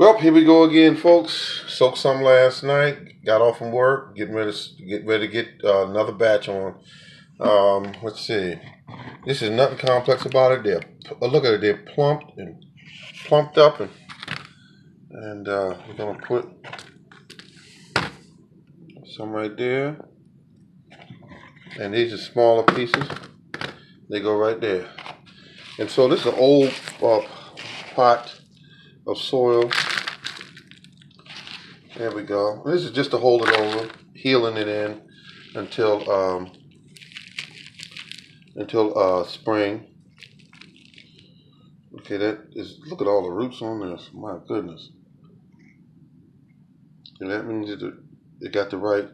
Well, here we go again, folks. Soaked some last night. Got off from work. Get ready to get another batch on. Let's see. This is nothing complex about it. Look at it. They're plumped up, and we're gonna put some right there. And these are smaller pieces. They go right there. And so this is an old pot of soil. There we go. This is just to hold it over, healing it in until spring. Okay, look at all the roots on this. My goodness. And that means it got the right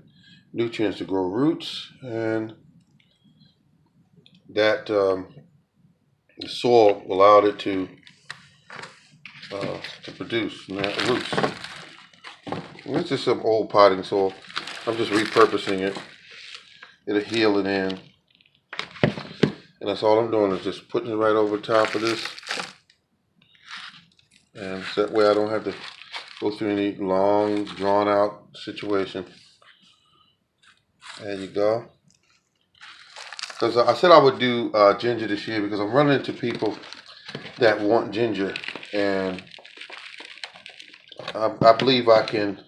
nutrients to grow roots, and that the soil allowed it to produce roots. And this is some old potting soil. I'm just repurposing it. It'll heal it in. And that's all I'm doing is just putting it right over top of this. And so that way I don't have to go through any long, drawn out situation. There you go. Because I said I would do ginger this year because I'm running into people that want ginger. And I believe I can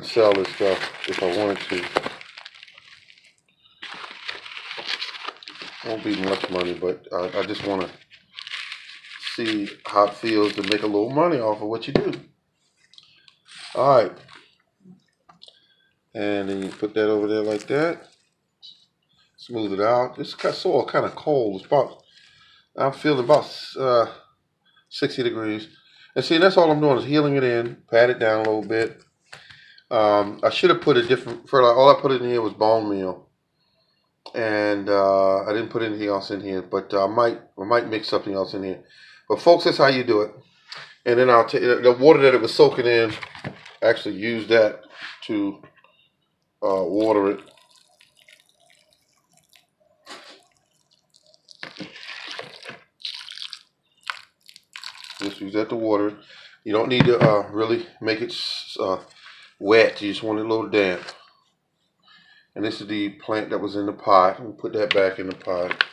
sell this stuff if I wanted to. Won't be much money, but I just want to see how it feels to make a little money off of what you do. All right, and then you put that over there like that. Smooth it out. This soil kind of cold. I'm feeling about 60 degrees. And see, that's all I'm doing is healing it in, pat it down a little bit. I should have put a different fertilizer. All I put in here was bone meal. And I didn't put anything else in here, but I might mix something else in here. But folks, that's how you do it. And then I'll take the water that it was soaking in. Actually, use that to water it. Just use that to water it. You don't need to really make it wet. You just want it a little damp. And this is the plant that was in the pot. We'll put that back in the pot.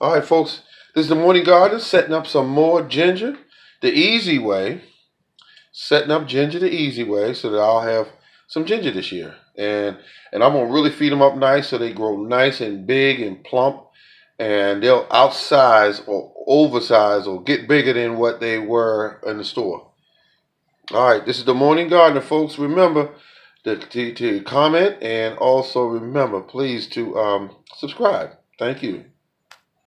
All right, folks. This is the Morning Garden, setting up some more ginger the easy way. Setting up ginger the easy way so that I'll have some ginger this year. And I'm going to really feed them up nice so they grow nice and big and plump. And they'll outsize or oversize or get bigger than what they were in the store. All right, this is the Morning Gardener, folks. Remember to comment, and also remember, please, to subscribe. Thank you.